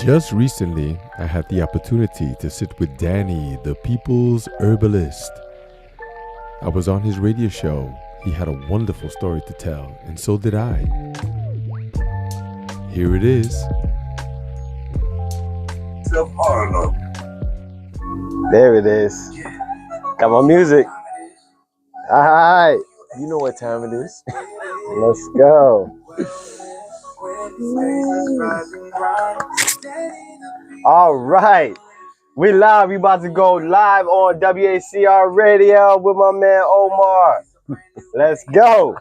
Just recently, I had the opportunity to sit with Danny, the people's herbalist. I was on his radio show. He had a wonderful story to tell, and so did I. Here it is. There it is. Got my music. All right. You know what time it is. Let's go. All right. We live. We about to go live on WACR radio with my man Omar. Let's go.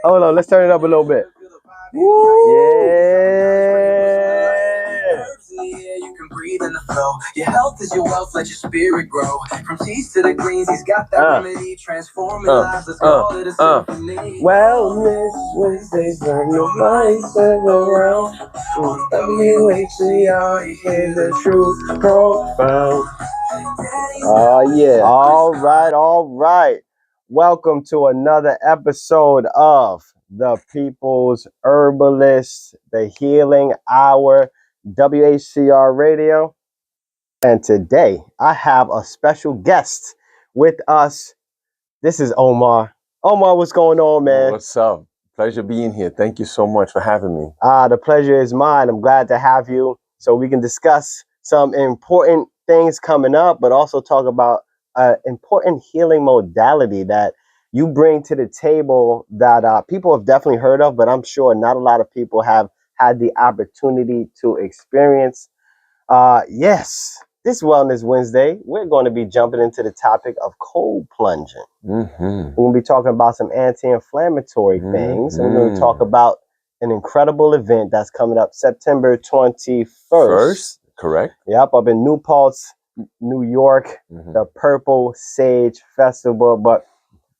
Hold on. Let's turn it up a little bit. Woo. Yeah. You can breathe in the flow. Your health is your wealth. Let your spirit grow. From teas to the greens, he's got that remedy. Transforming lives. Let's call it a symphony. Wellness Wednesdays, turn your mindset around. WACR, you hear the truth profound. Oh yeah. All right. Welcome to another episode of The People's Herbalist, the Healing Hour, WACR Radio. And today I have a special guest with us. This is Omar. Omar, what's going on, man? What's up? Pleasure being here. Thank you so much for having me. The pleasure is mine. I'm glad to have you so we can discuss some important things coming up, but also talk about an important healing modality that you bring to the table that people have definitely heard of, but I'm sure not a lot of people have had the opportunity to experience. Yes, this Wellness Wednesday, we're going to be jumping into the topic of cold plunging. Mm-hmm. We're going to be talking about some anti-inflammatory things. And we're going to talk about an incredible event that's coming up September 21st. First, correct? Yep, up in New Paltz, New York, the Purple Sage Festival. But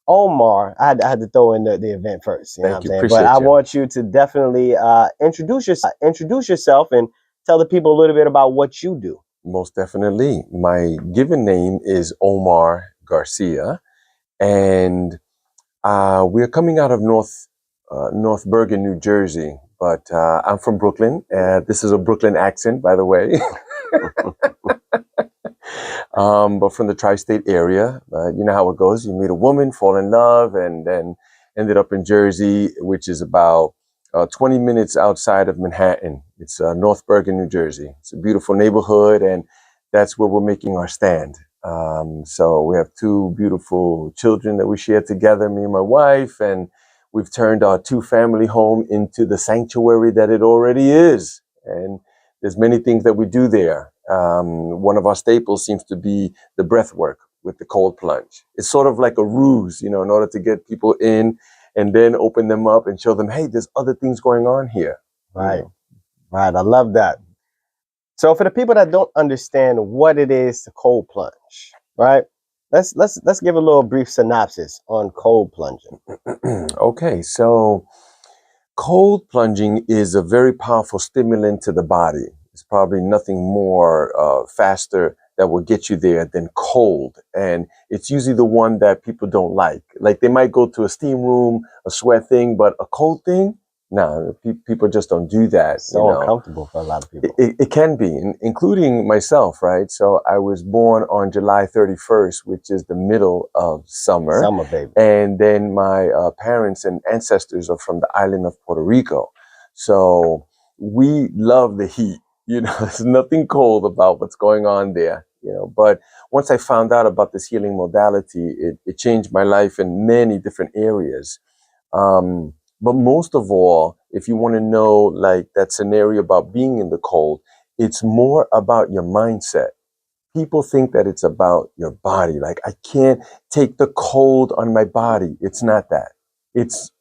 Omar, I had to throw in the event first. You know what I'm saying? Appreciate but I you. want you to definitely introduce yourself and tell the people a little bit about what you do. Most definitely. My given name is Omar Garcia, and we're coming out of North Bergen, New Jersey, but I'm from Brooklyn. This is a Brooklyn accent, by the way. But from the tri-state area. You know how it goes. You meet a woman, fall in love, and then ended up in Jersey, which is about 20 minutes outside of Manhattan. It's North Bergen, New Jersey. It's a beautiful neighborhood, and that's where we're making our stand. So we have two beautiful children that we share together, me and my wife, and we've turned our two-family home into the sanctuary that it already is. And there's many things that we do there. One of our staples seems to be the breathwork with the cold plunge. It's sort of like a ruse, in order to get people in and then open them up and show them, hey, there's other things going on here. Right. Right. I love that. So for the people that don't understand what it is to cold plunge, right? Let's give a little brief synopsis on cold plunging. Okay, so cold plunging is a very powerful stimulant to the body. It's probably nothing more faster that will get you there than cold. And it's usually the one that people don't like. Like they might go to a steam room, a sweat thing, but a cold thing, no, people just don't do that. So uncomfortable for a lot of people. It can be, including myself, right? So I was born on July 31st, which is the middle of summer. Summer, baby. And then my parents and ancestors are from the island of Puerto Rico. So we love the heat. There's nothing cold about what's going on there, But once I found out about this healing modality, it changed my life in many different areas. But most of all, if you want to know, like that scenario about being in the cold, it's more about your mindset. People think that it's about your body. Like, I can't take the cold on my body. It's not that. It's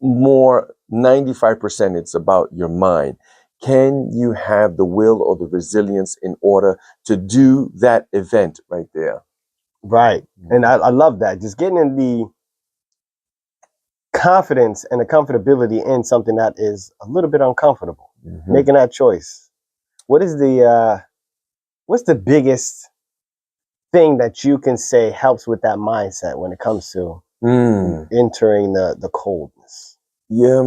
more 95%. It's about your mind. Can you have the will or the resilience in order to do that event right there? Right. And I love that. Just getting in the confidence and the comfortability in something that is a little bit uncomfortable. Making that choice. What's the biggest thing that you can say helps with that mindset when it comes to entering the coldness? Yeah,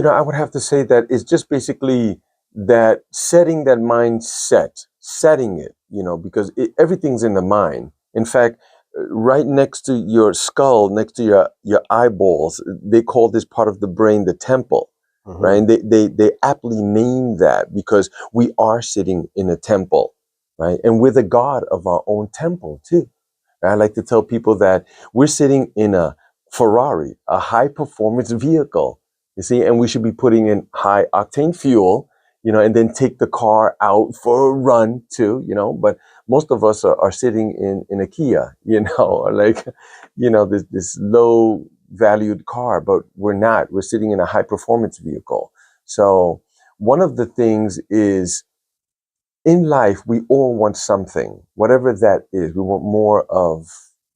I would have to say that it's just basically that setting that mindset, setting it, because everything's in the mind. In fact, right next to your skull, next to your eyeballs, they call this part of the brain the temple, right? And they aptly name that because we are sitting in a temple, right? And we're the god of our own temple too. I like to tell people that we're sitting in a Ferrari, a high performance vehicle, you see, and we should be putting in high octane fuel, and then take the car out for a run too, but most of us are sitting in a Kia, or like, this low valued car, but we're not. We're sitting in a high performance vehicle. So one of the things is, in life, we all want something, whatever that is. We want more of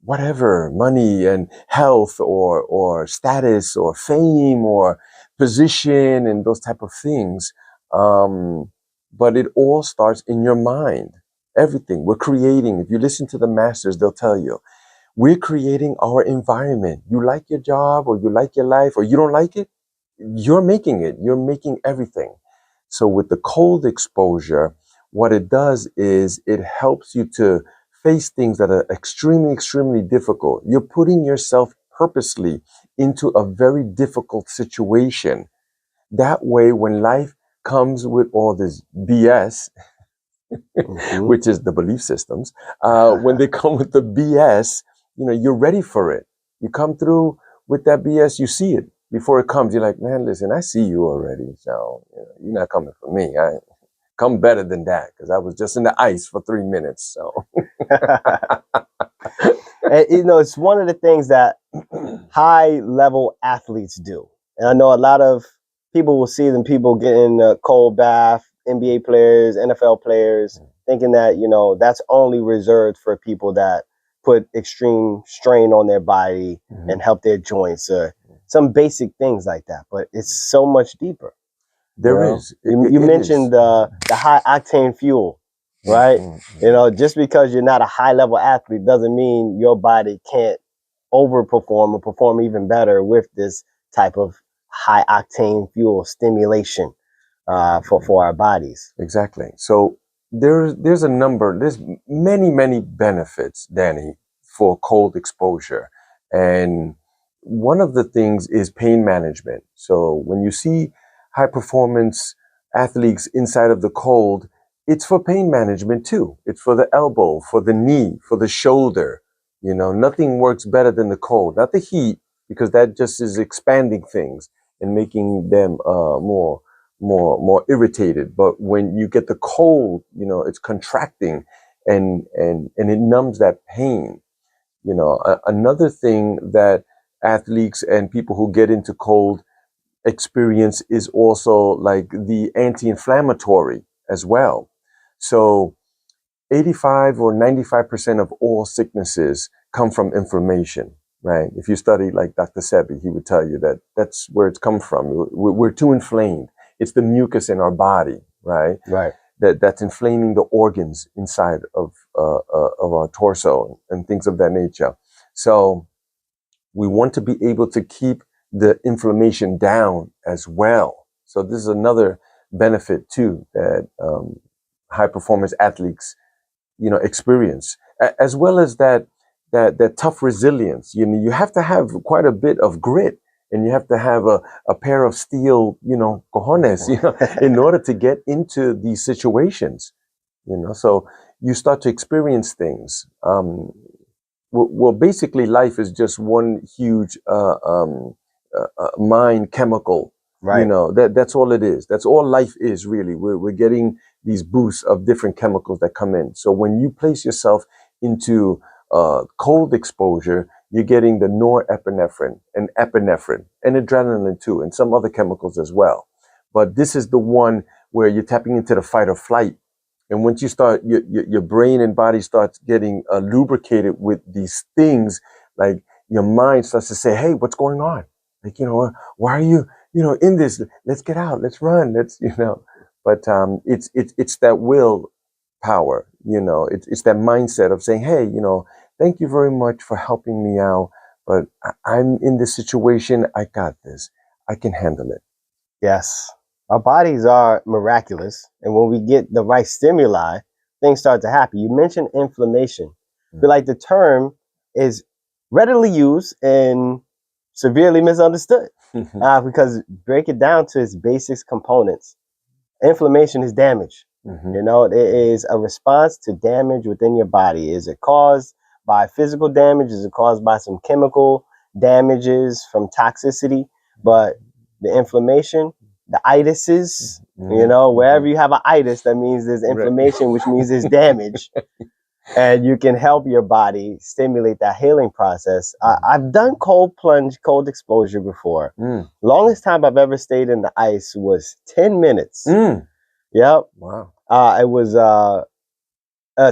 whatever, money and health or status or fame or position and those type of things. But it all starts in your mind. Everything we're creating. If you listen to the masters, they'll tell you, we're creating our environment. You like your job or you like your life or you don't like it, you're making it. You're making everything. So with the cold exposure, what it does is it helps you to face things that are extremely, extremely difficult. You're putting yourself purposely into a very difficult situation. That way, when life comes with all this BS, which is the belief systems, when they come with the BS, you're ready for it. You come through with that BS, you see it before it comes. You're like, man, listen, I see you already. So you're not coming for me. I come better than that because I was just in the ice for 3 minutes. So, and, it's one of the things that high level athletes do. And I know a lot of people will see them, people getting a cold bath, NBA players, NFL players, thinking that, that's only reserved for people that put extreme strain on their body and help their joints, some basic things like that. But it's so much deeper. There is. You mentioned the high octane fuel, right? Just because you're not a high level athlete doesn't mean your body can't overperform or perform even better with this type of high octane fuel stimulation for our bodies. Exactly. So there's many benefits, Danny, for cold exposure. And one of the things is pain management. So when you see high performance athletes inside of the cold, it's for pain management too. It's for the elbow, for the knee, for the shoulder. Nothing works better than the cold, not the heat, because that just is expanding things and making them more irritated. But when you get the cold, it's contracting and it numbs that pain. Another thing that athletes and people who get into cold experience is also like the anti-inflammatory as well. So 85 or 95% of all sicknesses come from inflammation, right? If you study like Dr. Sebi, he would tell you that that's where it's come from. We're too inflamed. It's the mucus in our body, right? Right. That's inflaming the organs inside of our torso and things of that nature. So we want to be able to keep the inflammation down as well. So this is another benefit too that high performance athletes, experience, as well as that tough resilience. You have to have quite a bit of grit, and you have to have a pair of steel, cojones, in order to get into these situations. So you start to experience things. Well, basically, life is just one huge mind chemical. Right. That's all it is. That's all life is, really. We're getting these boosts of different chemicals that come in. So when you place yourself into cold exposure, you're getting the norepinephrine and epinephrine and adrenaline too, and some other chemicals as well. But this is the one where you're tapping into the fight or flight. And once you start, your brain and body starts getting lubricated with these things, like your mind starts to say, hey, what's going on? Like, why are you, in this? Let's get out. Let's run. But it's that will power, it's that mindset of saying, hey, thank you very much for helping me out, but I'm in this situation. I got this. I can handle it. Yes. Our bodies are miraculous, and when we get the right stimuli, things start to happen. You mentioned inflammation. I feel like the term is readily used and severely misunderstood because break it down to its basic components. Inflammation is damage. You know, it is a response to damage within your body. Is it caused by physical damage? Is it caused by some chemical damages from toxicity? But the inflammation, the itises, you know, wherever you have an itis, that means there's inflammation, which means there's damage. And you can help your body stimulate that healing process. I've done cold plunge, cold exposure before. Longest time I've ever stayed in the ice was 10 minutes. Yep. Wow. It was a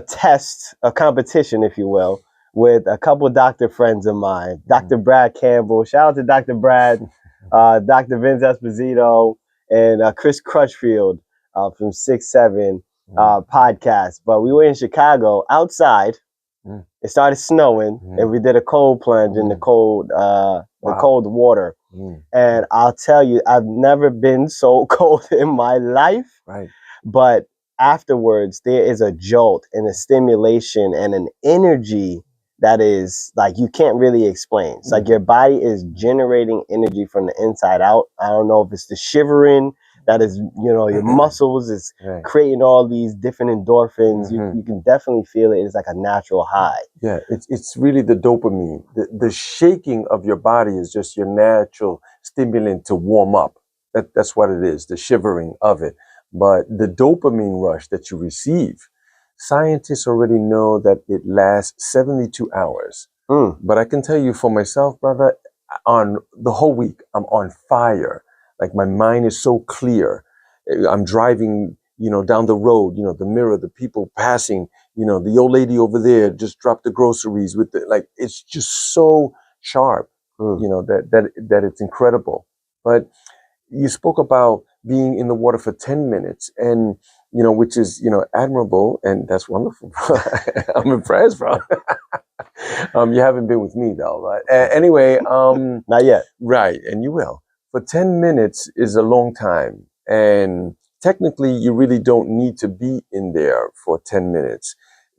test, a competition, if you will, with a couple of doctor friends of mine. Dr. Brad Campbell. Shout out to Dr. Brad, Dr. Vince Esposito, and Chris Crutchfield from 6'7" podcast. But we were in Chicago outside. It started snowing, and we did a cold plunge in the cold, the cold water. And I'll tell you, I've never been so cold in my life. Right. But afterwards, there is a jolt and a stimulation and an energy that is like you can't really explain. It's like your body is generating energy from the inside out. I don't know if it's the shivering that is, you know, your muscles is creating all these different endorphins. You can definitely feel it. It's like a natural high. Yeah, it's really the dopamine. The shaking of your body is just your natural stimulant to warm up. That's what it is, the shivering of it. But the dopamine rush that you receive, scientists already know that it lasts 72 hours. But I can tell you for myself, brother, on the whole week, I'm on fire. Like my mind is so clear. I'm driving, you know, down the road, you know, the mirror, the people passing, you know, the old lady over there just dropped the groceries with the, like, it's just so sharp, you know, that it's incredible. But you spoke about being in the water for 10 minutes and, you know, which is, you know, admirable. And that's wonderful. I'm impressed, bro. You haven't been with me though, but anyway, not yet. Right. And you will. For 10 minutes is a long time. And technically you really don't need to be in there for 10 minutes,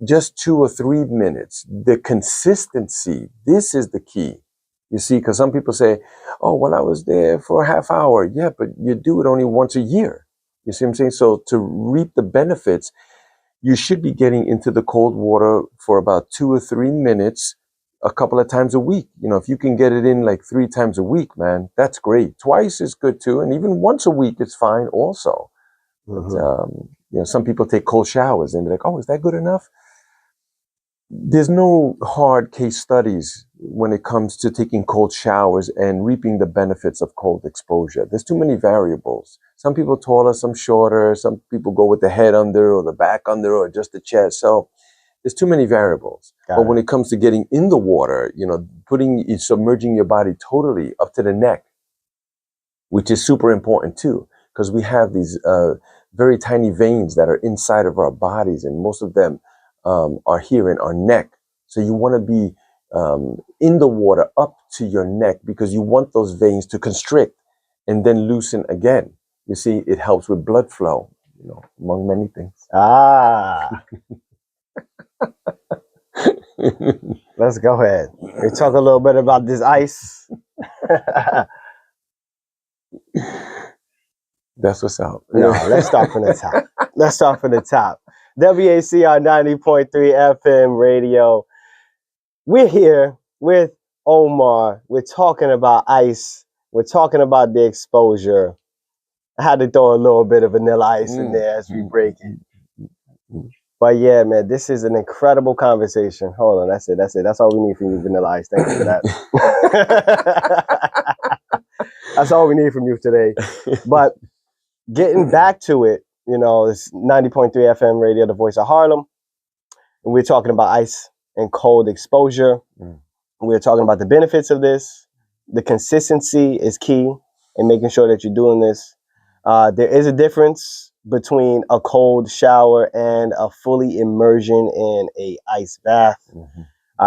just 2 or 3 minutes. The consistency, this is the key. You see, because some people say, oh, well, I was there for a half hour. Yeah, but you do it only once a year. You see what I'm saying? So to reap the benefits, you should be getting into the cold water for about 2 or 3 minutes a couple of times a week. You know, if you can get it in like 3 times a week, man, that's great. Twice is good too. And even once a week is fine also. But, you know, some people take cold showers and be like, oh, is that good enough? There's no hard case studies when it comes to taking cold showers and reaping the benefits of cold exposure. There's too many variables. Some people taller, some shorter. Some people go with the head under or the back under or just the chest. So there's too many variables. But when it comes to getting in the water, you know, submerging your body totally up to the neck, which is super important too, because we have these very tiny veins that are inside of our bodies, and most of them are here in our neck. So you want to be in the water up to your neck because you want those veins to constrict and then loosen again. You see, it helps with blood flow, you know, among many things. Let's go ahead. We talk a little bit about this ice. That's what's up. No, let's start from the top. Let's start from the top. WACR 90.3 FM radio. We're here with Omar. We're talking about ice. We're talking about the exposure. I had to throw a little bit of vanilla ice in there as we break it. But yeah, man, this is an incredible conversation. Hold on, that's it. That's all we need from you, vanilla ice. Thank you for that. That's all we need from you today. But getting back to it, you know, it's 90.3 FM radio, the voice of Harlem. And we're talking about ice and cold exposure. We're talking about the benefits of this. The consistency is key in making sure that you're doing this. There is a difference between a cold shower and a fully immersion in a ice bath.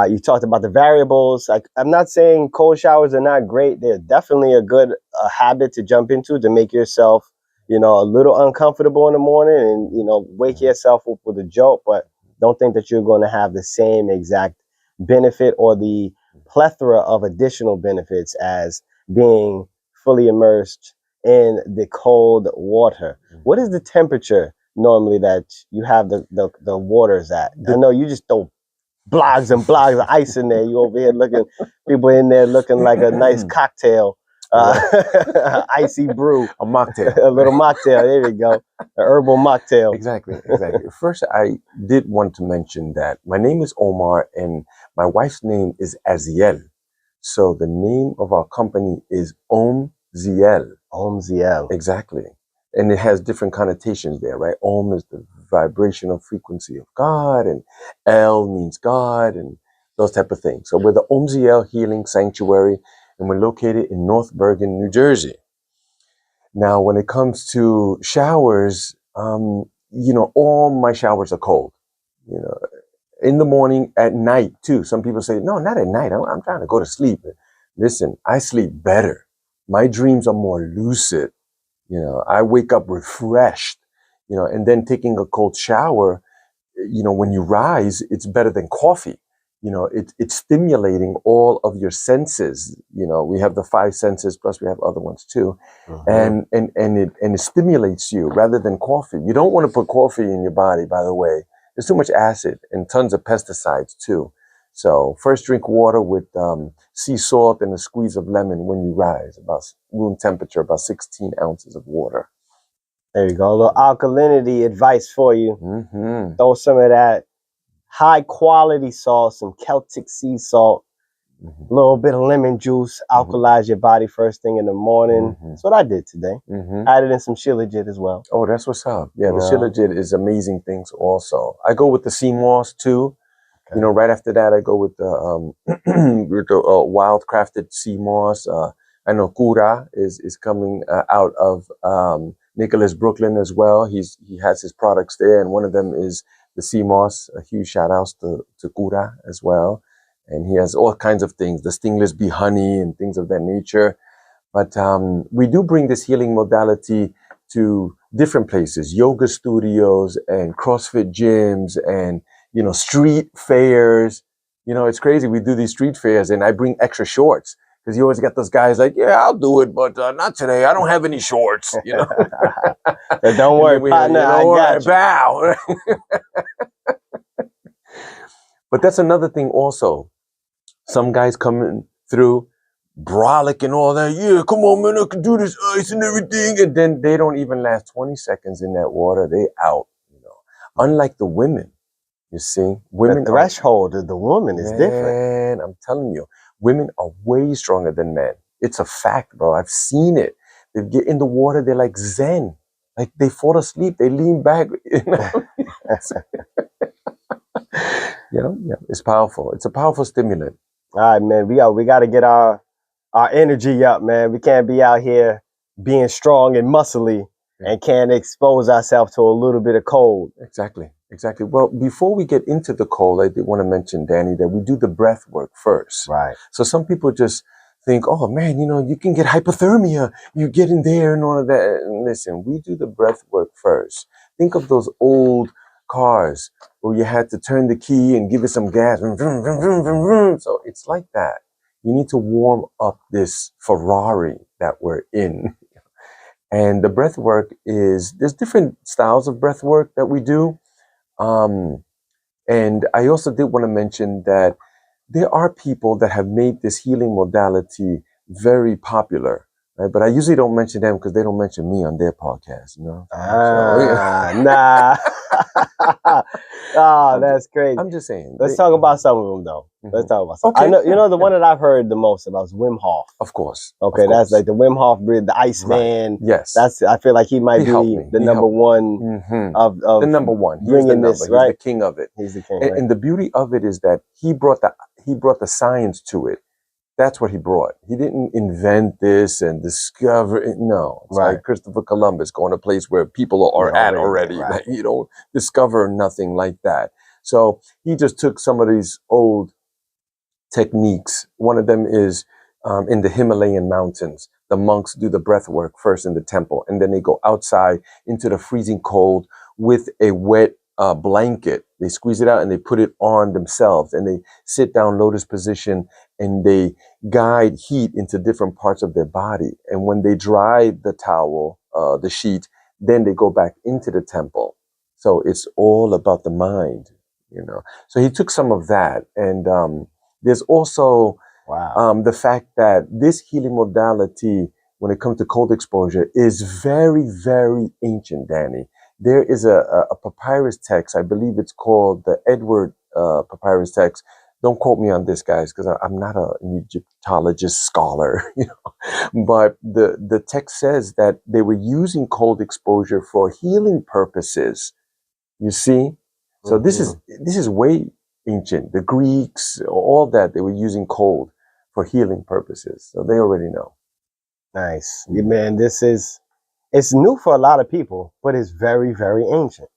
You talked about the variables. I'm not saying cold showers are not great. They're definitely a good habit to jump into to make yourself a little uncomfortable in the morning and, wake yourself up with a jolt, but don't think that you're going to have the same exact benefit or the plethora of additional benefits as being fully immersed in the cold water. What is the temperature normally that you have the waters at? I know you just throw blogs and blogs of ice in there. You over here people in there looking like a nice cocktail, icy brew, a mocktail, a little mocktail. There we go, an herbal mocktail. Exactly. First, I did want to mention that my name is Omar and my wife's name is Aziel. So the name of our company is Omziel. Omziel. Exactly. And it has different connotations there, right? Om is the vibrational frequency of God, and El means God, and those type of things. So we're the Omziel Healing Sanctuary, and we're located in North Bergen, New Jersey. Now, when it comes to showers, all my showers are cold. In the morning, at night too. Some people say, no, not at night. I'm trying to go to sleep. Listen, I sleep better. My dreams are more lucid. I wake up refreshed, and then taking a cold shower, when you rise, it's better than coffee. It's stimulating all of your senses. We have the 5 senses, plus we have other ones too. And it stimulates you rather than coffee. You don't want to put coffee in your body, by the way. There's too much acid and tons of pesticides too. So first drink water with sea salt and a squeeze of lemon when you rise, about room temperature, about 16 ounces of water. There you go. A little alkalinity advice for you. Throw some of that high quality salt, some Celtic sea salt, a little bit of lemon juice, alkalize your body first thing in the morning. That's what I did today. Added in some shilajit as well. Oh, that's what's up. Yeah, the shilajit is amazing things also. I go with the sea moss too. Okay. Right after that, I go with the wild crafted sea moss. I know Kura is coming out of Nicholas, Brooklyn as well. He has his products there, and one of them is the sea moss. A huge shout outs to Kura as well. And he has all kinds of things, the stingless bee honey and things of that nature. But we do bring this healing modality to different places, yoga studios and CrossFit gyms and street fairs. It's crazy. We do these street fairs and I bring extra shorts because you always get those guys like, yeah, I'll do it, but not today. I don't have any shorts. So don't worry, partner. I got you. Bow. But that's another thing also. Some guys coming through, brolic and all that. Yeah, come on, man, I can do this ice and everything. And then they don't even last 20 seconds in that water. They out, Unlike the women. You see, women, the threshold of the woman is different. And I'm telling you, women are way stronger than men. It's a fact, bro. I've seen it. They get in the water, they're like Zen. Like they fall asleep, they lean back. It's powerful. It's a powerful stimulant. All right, man. We got to get our energy up, man. We can't be out here being strong and muscly and can't expose ourselves to a little bit of cold. Exactly. Well, before we get into the cold, I did want to mention, Danny, that we do the breath work first. Right. So some people just think, oh, man, you can get hypothermia. You get in there and all of that. And listen, we do the breath work first. Think of those old cars where you had to turn the key and give it some gas. So it's like that. You need to warm up this Ferrari that we're in. And the breath work there's different styles of breath work that we do. And I also did want to mention that there are people that have made this healing modality very popular, right? But I usually don't mention them because they don't mention me on their podcast, Nah. Oh, that's crazy. I'm just saying. Let's talk about some of them, though. Let's talk about some. Okay. I know, the one that I've heard the most about is Wim Hof. Of course. Okay, that's like the Wim Hof breed, the Iceman. Right. Yes. I feel like he might be the number one of the number one. Bringing this, right? He's the king of it. He's the king. And the beauty of it is that he brought the science to it. That's what he brought. He didn't invent this and discover it. No. It's like Christopher Columbus going to a place where people are at already. Right. Like, you don't discover nothing like that. So he just took some of these old techniques. One of them is in the Himalayan mountains. the monks do the breath work first in the temple, and then they go outside into the freezing cold with a wet blanket. They squeeze it out and they put it on themselves, and they sit down lotus position, and they guide heat into different parts of their body. And when they dry the towel, the sheet, then they go back into the temple. So it's all about the mind, you know. So he took some of that, and there's also the fact that this healing modality, when it comes to cold exposure, is very, very ancient, Danny. There is a papyrus text, I believe it's called the Edward papyrus text. Don't quote me on this, guys, because I'm not an Egyptologist scholar, you know. But the text says that they were using cold exposure for healing purposes. You see? So this is way ancient. The Greeks, all that, they were using cold for healing purposes. So they already know. Nice. Yeah, man, it's new for a lot of people, but it's very, very ancient.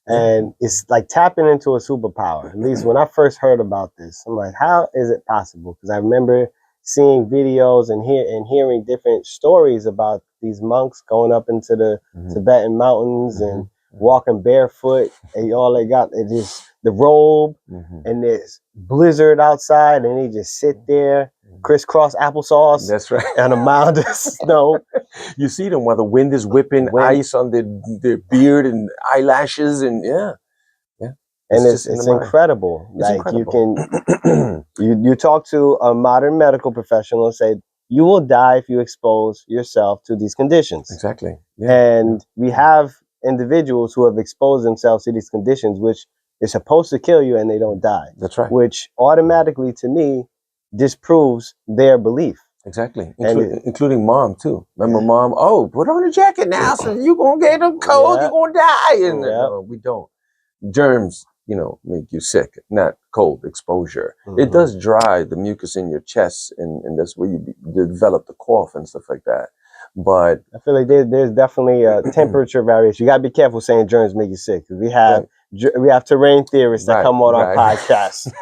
And it's like tapping into a superpower. At least when I first heard about this, I'm like, how is it possible? Because I remember seeing videos and hearing different stories about these monks going up into the Tibetan mountains and walking barefoot, and all they got is just the robe and this blizzard outside, and they just sit there, crisscross applesauce. That's right. On a mound of snow. You see them while the wind is whipping ice on their beard and eyelashes, and yeah. And it's incredible. It's incredible. You can you talk to a modern medical professional and say, you will die if you expose yourself to these conditions. Exactly. Yeah. And we have individuals who have exposed themselves to these conditions, which is supposed to kill you, and they don't die. That's right. Which automatically, to me, disproves their belief. Exactly. Including mom, too. Remember, mom, oh, put on a jacket now, so you're going to get them cold, you're going to die. And no, we don't. Germs, you know, make you sick, not cold exposure. It does dry the mucus in your chest, and that's where you develop the cough and stuff like that. But I feel like there's definitely a temperature variation. You got to be careful saying germs make you sick, because we have terrain theorists that come on our podcast.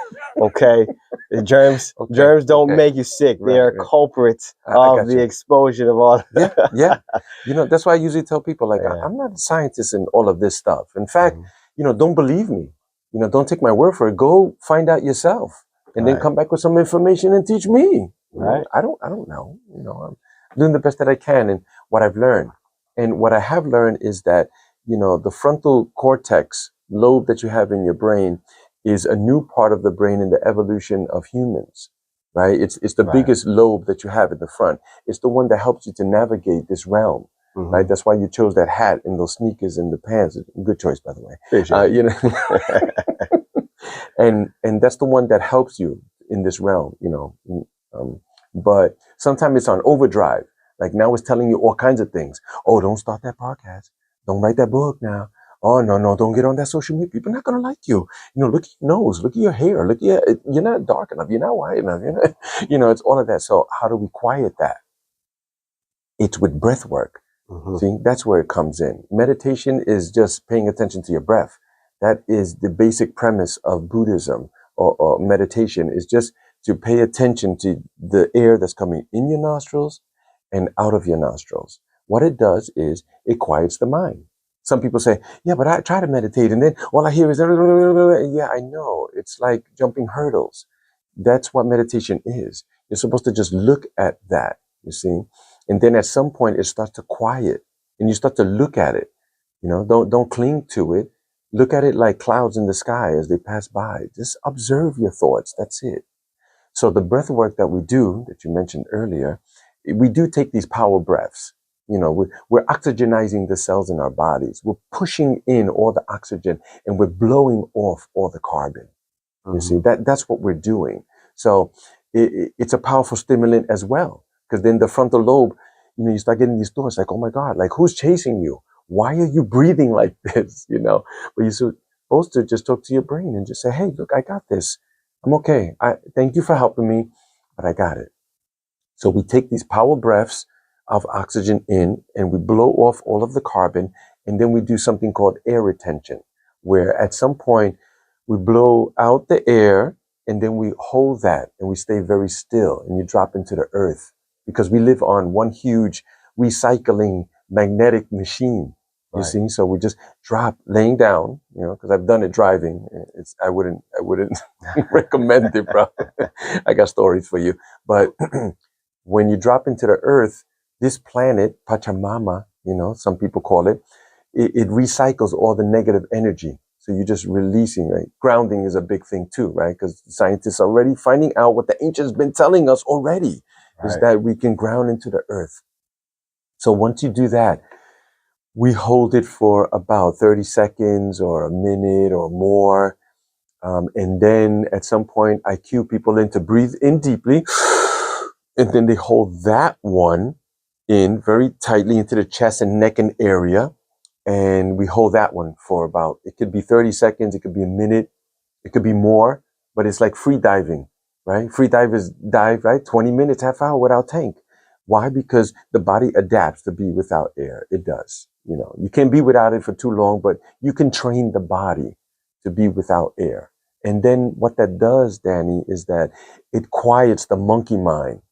Okay, germs don't make you sick. They are culprits of the exposure of all. You know, that's why I usually tell people, like, I'm not a scientist in all of this stuff. In fact, you know, don't believe me. You know, don't take my word for it. Go find out yourself, and then come back with some information and teach me. Right? I don't know. You know, I'm doing the best that I can in what I've learned. And what I have learned is that, you know, the frontal cortex lobe that you have in your brain is a new part of the brain in the evolution of humans, right? It's the biggest lobe that you have in the front. It's the one that helps you to navigate this realm, right? That's why you chose that hat and those sneakers and the pants. Good choice, by the way. You know, and that's the one that helps you in this realm, you know. But sometimes it's on overdrive. Like now it's telling you all kinds of things. Oh, don't start that podcast. Don't write that book now. Oh, no, don't get on that social media. People are not going to like you. You know, look at your nose, look at your hair, you're not dark enough, you're not white enough, you know, it's all of that. So how do we quiet that? It's with breath work. See, that's where it comes in. Meditation is just paying attention to your breath. That is the basic premise of Buddhism or meditation, is just to pay attention to the air that's coming in your nostrils and out of your nostrils. What it does is it quiets the mind. Some people say, yeah, but I try to meditate and then all I hear is, yeah, I know. It's like jumping hurdles. That's what meditation is. You're supposed to just look at that, you see? And then at some point it starts to quiet and you start to look at it. You know, don't cling to it. Look at it like clouds in the sky as they pass by. Just observe your thoughts. That's it. So the breath work that we do, that you mentioned earlier, we do take these power breaths. You know, we're oxygenizing the cells in our bodies. We're pushing in all the oxygen and we're blowing off all the carbon. You see, that's what we're doing. So it's a powerful stimulant as well, because then the frontal lobe, you know, you start getting these thoughts like, oh my God, like who's chasing you? Why are you breathing like this? You know, but you're supposed to just talk to your brain and just say, hey, look, I got this. I'm okay. Thank you for helping me, but I got it. So we take these power breaths of oxygen in and we blow off all of the carbon, and then we do something called air retention, where at some point we blow out the air and then we hold that and we stay very still and you drop into the earth because we live on one huge recycling magnetic machine. You see, so we just drop laying down, you know, because I've done it driving. I wouldn't recommend it, bro. I got stories for you. But when you drop into the earth, this planet, Pachamama, you know, some people call it, it recycles all the negative energy. So you're just releasing, right? Grounding is a big thing too, right? Because scientists are already finding out what the ancients been telling us already, is that we can ground into the earth. So once you do that, we hold it for about 30 seconds or a minute or more. And then at some point, I cue people in to breathe in deeply. And then they hold that one in very tightly into the chest and neck and area. And we hold that one for about, it could be 30 seconds, it could be a minute, it could be more, but it's like free diving, right? Free divers dive, right? 20 minutes, half hour without tank. Why? Because the body adapts to be without air. It does. You know, you can't be without it for too long, but you can train the body to be without air. And then what that does, Danny, is that it quiets the monkey mind,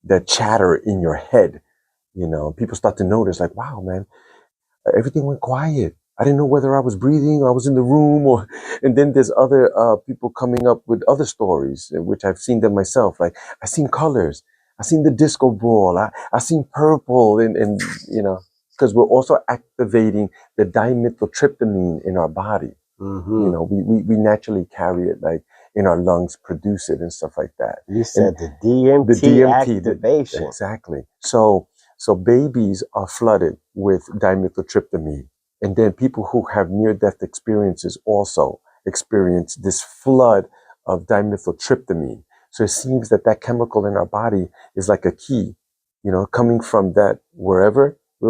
the chatter in your head. You know, people start to notice like, wow, man, everything went quiet. I didn't know whether I was breathing or I was in the room or, and then there's other people coming up with other stories, which I've seen them myself. Like I seen colors. I seen the disco ball. I seen purple and you know, because we're also activating the dimethyltryptamine in our body. You know, we naturally carry it, like in our lungs, produce it and stuff like that. You said the DMT activation. Exactly. So babies are flooded with dimethyltryptamine. And then people who have near-death experiences also experience this flood of dimethyltryptamine. So it seems that chemical in our body is like a key, you know, coming from that where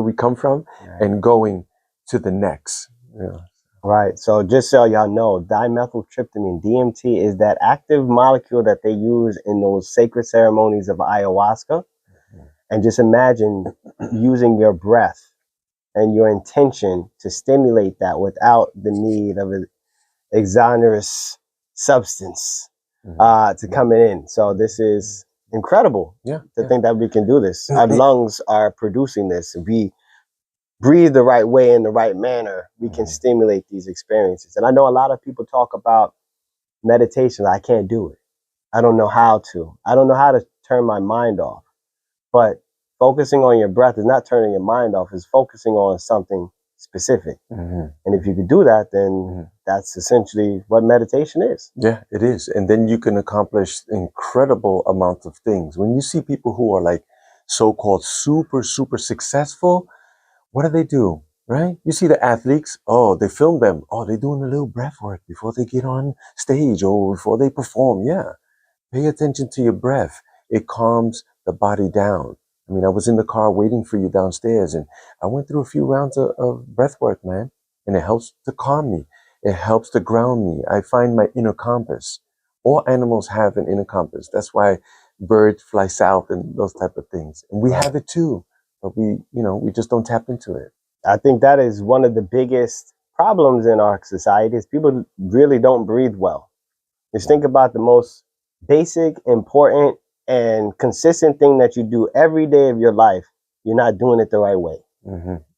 we come from and going to the next. Yeah. Right. So just so y'all know, dimethyltryptamine, DMT, is that active molecule that they use in those sacred ceremonies of ayahuasca. And just imagine using your breath and your intention to stimulate that without the need of an exonerous substance to come in. So this is incredible to think that we can do this. Our lungs are producing this. If we breathe the right way in the right manner, we can stimulate these experiences. And I know a lot of people talk about meditation. I can't do it. I don't know how to. I don't know how to turn my mind off. But focusing on your breath is not turning your mind off. It's focusing on something specific. And if you could do that, then that's essentially what meditation is. Yeah, it is. And then you can accomplish incredible amounts of things. When you see people who are like so-called super, super successful, what do? Right? You see the athletes, oh, they film them. Oh, they're doing a little breath work before they get on stage or before they perform. Yeah. Pay attention to your breath. It calms the body down. I mean, I was in the car waiting for you downstairs and I went through a few rounds of breath work, man. And it helps to calm me. It helps to ground me. I find my inner compass. All animals have an inner compass. That's why birds fly south and those type of things. And we have it too. But we just don't tap into it. I think that is one of the biggest problems in our society is people really don't breathe well. Just think about the most basic, important, and consistent thing that you do every day of your life. You're not doing it the right way.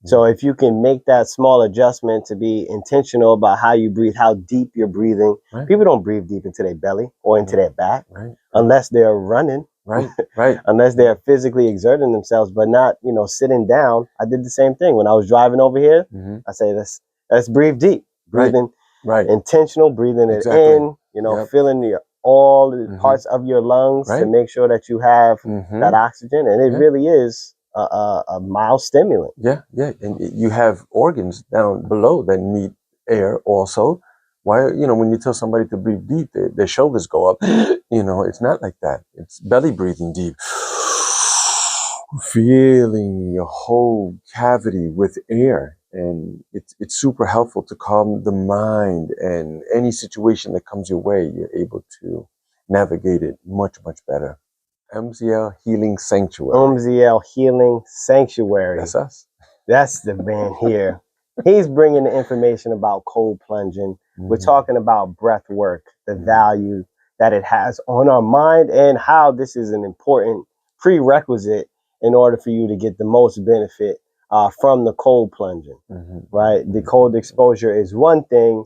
So if you can make that small adjustment to be intentional about how you breathe, how deep you're breathing. People don't breathe deep into their belly or into their back unless they're running. Unless they're physically exerting themselves, but not, sitting down. I did the same thing when I was driving over here. I say, let's breathe deep, breathing, intentional, breathing it in, filling all the parts of your lungs to make sure that you have that oxygen. And it really is a mild stimulant. Yeah. And you have organs down below that need air also. Why, when you tell somebody to breathe deep, their shoulders go up. It's not like that. It's belly breathing deep. Feeling your whole cavity with air. And it's super helpful to calm the mind, and any situation that comes your way, you're able to navigate it much, much better. Omziel Healing Sanctuary. Omziel Healing Sanctuary. That's us. That's the man here. He's bringing the information about cold plunging. We're talking about breath work, the value that it has on our mind, and how this is an important prerequisite in order for you to get the most benefit from the cold plunging, right? The cold exposure is one thing.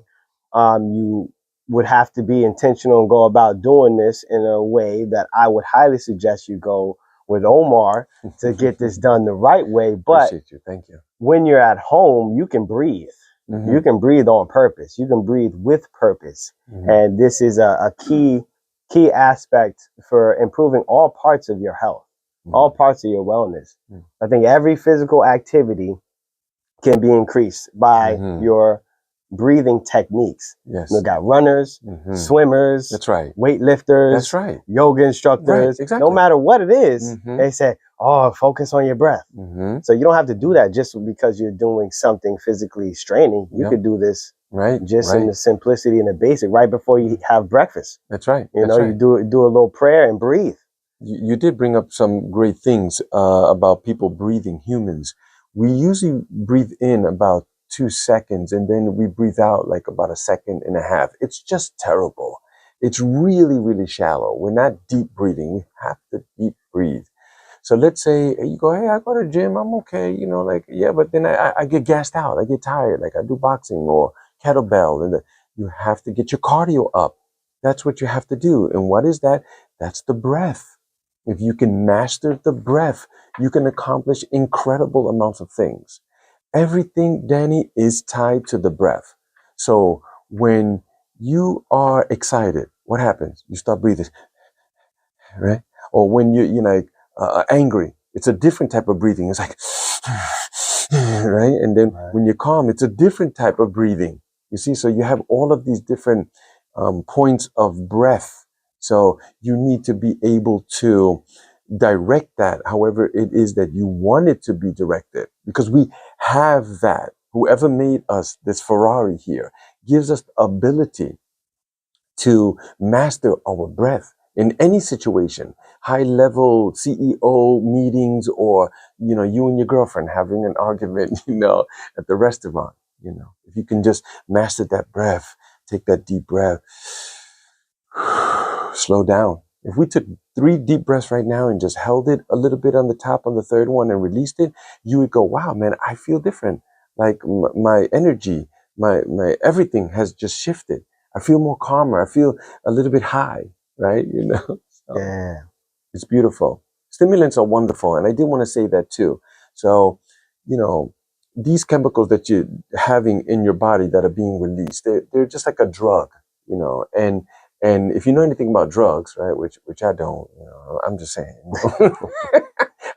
You would have to be intentional and go about doing this in a way that I would highly suggest you go with Omar to get this done the right way. But appreciate you. Thank you. when you're at home, you can breathe. You can breathe on purpose. You can breathe with purpose. And this is a key aspect for improving all parts of your health, all parts of your wellness. I think every physical activity can be increased by your breathing techniques. Yes. You got runners, swimmers, that's right, weightlifters, that's right, yoga instructors. Right, exactly. No matter what it is, they say, oh, focus on your breath. So you don't have to do that just because you're doing something physically straining. You could do this just in the simplicity and the basic right before you have breakfast. That's right. You know, you do a little prayer and breathe. You did bring up some great things about people breathing, humans. We usually breathe in about 2 seconds and then we breathe out like about 1.5 seconds. It's just terrible. It's really, really shallow. We're not deep breathing. We have to deep breathe. So let's say you go, hey, I go to the gym, I'm okay, you know, like, yeah, but then I get gassed out, I get tired, like I do boxing or kettlebell, and you have to get your cardio up. That's what you have to do. And what is that? That's the breath. If you can master the breath, you can accomplish incredible amounts of things. Everything, Danny, is tied to the breath. So when you are excited, what happens? You start breathing, right? Or when you're like angry, it's a different type of breathing. It's like, right? And then when you're calm, it's a different type of breathing. You see, so you have all of these different points of breath. So you need to be able to direct that however it is that you want it to be directed, because we have that. Whoever made us, this Ferrari here, gives us the ability to master our breath in any situation, high level CEO meetings, or, you know, you and your girlfriend having an argument, you know, at the restaurant, you know, if you can just master that breath, take that deep breath, slow down. If we took 3 deep breaths right now and just held it a little bit on the top on the third one and released it, you would go, wow, man, I feel different. Like my energy, my everything has just shifted. I feel more calmer. I feel a little bit high, right? You know? So Yeah. it's beautiful. Stimulants are wonderful. And I did want to say that too. So, you know, these chemicals that you're having in your body that are being released, they're just like a drug, you know, and if you know anything about drugs, right, which I don't, you know, I'm just saying, you know,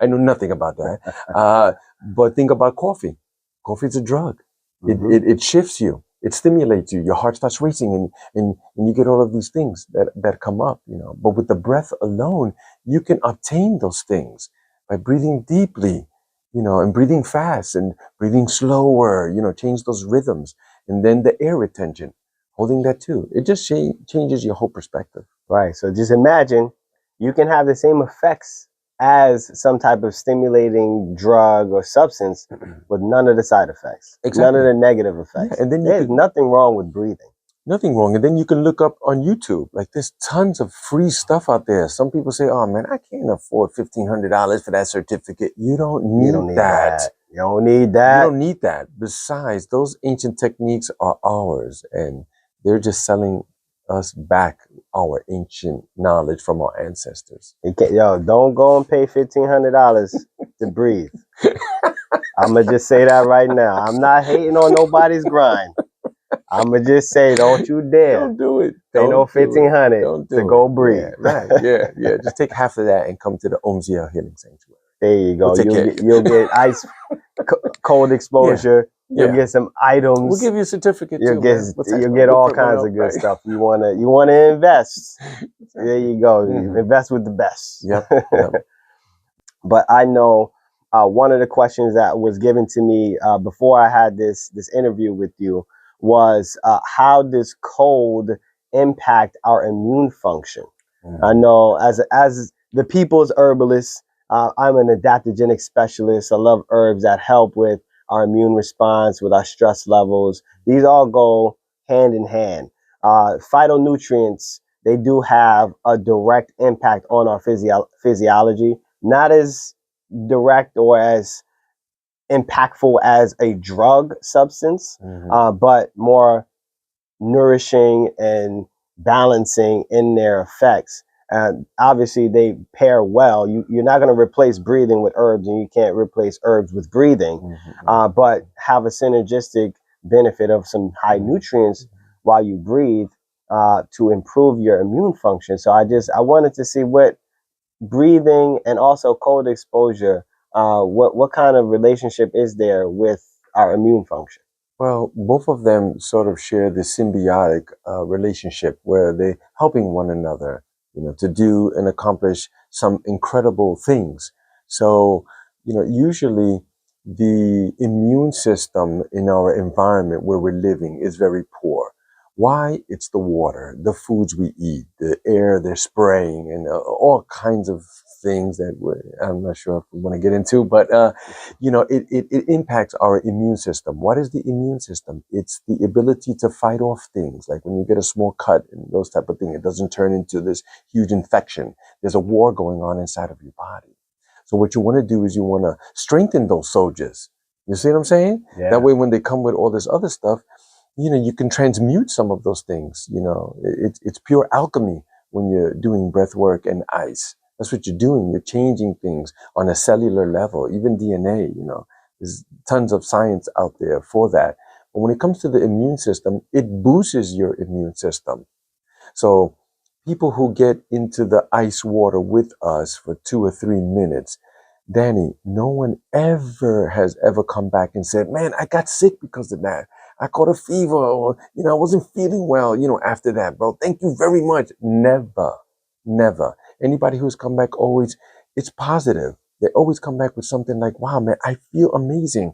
I know nothing about that. But think about coffee. Coffee is a drug. It shifts you. It stimulates you. Your heart starts racing, and you get all of these things that come up, you know. But with the breath alone, you can obtain those things by breathing deeply, you know, and breathing fast and breathing slower, you know, change those rhythms. And then the air retention, holding that too. It just changes your whole perspective. Right. So just imagine you can have the same effects as some type of stimulating drug or substance with none of the side effects, none of the negative effects. Yeah, and then there's nothing wrong with breathing. Nothing wrong. And then you can look up on YouTube. Like, there's tons of free stuff out there. Some people say, oh man, I can't afford $1,500 for that certificate. You don't need that. You don't need that. You don't need that. Besides, those ancient techniques are ours, and they're just selling us back our ancient knowledge from our ancestors. Yo, don't go and pay $1,500 to breathe. I'm going to just say that right now. I'm not hating on nobody's grind. I'm going to just say, don't you dare. Don't do it. Pay no $1,500 to go breathe. Yeah, right. Yeah. Just take half of that and come to the Omziel Healing Sanctuary. There you go. You'll get ice, cold exposure. Yeah. You'll get some items. We'll give you a certificate you'll too. You'll get all kinds of good stuff. You wanna invest. There you go. Invest with the best. Yep. But I know one of the questions that was given to me before I had this interview with you was how does cold impact our immune function? I know as the people's herbalist, I'm an adaptogenic specialist. I love herbs that help with our immune response, with our stress levels. These all go hand in hand. Phytonutrients, they do have a direct impact on our physiology. not as direct or as impactful as a drug substance, but more nourishing and balancing in their effects. And obviously, they pair well. You're not going to replace breathing with herbs, and you can't replace herbs with breathing, but have a synergistic benefit of some high nutrients while you breathe to improve your immune function. So I wanted to see what breathing and also cold exposure, what kind of relationship is there with our immune function? Well, both of them sort of share this symbiotic relationship where they're helping one another, to do and accomplish some incredible things. So, usually the immune system in our environment where we're living is very poor. Why? It's the water, the foods we eat, the air they're spraying, and all kinds of things that I'm not sure if we want to get into, but it impacts our immune system. What is the immune system? It's the ability to fight off things, like when you get a small cut and those type of things. It doesn't turn into this huge infection. There's a war going on inside of your body. So what you want to do is you want to strengthen those soldiers. You see what I'm saying? Yeah. That way, when they come with all this other stuff, you can transmute some of those things. It's pure alchemy when you're doing breath work and ice. That's what you're doing. You're changing things on a cellular level, even DNA, there's tons of science out there for that. But when it comes to the immune system, it boosts your immune system. So people who get into the ice water with us for 2 or 3 minutes, Danny, no one has ever come back and said, man, I got sick because of that. I caught a fever, or, I wasn't feeling well, after that, bro. Thank you very much. Never. Anybody who's come back always, it's positive. They always come back with something like, wow, man, I feel amazing.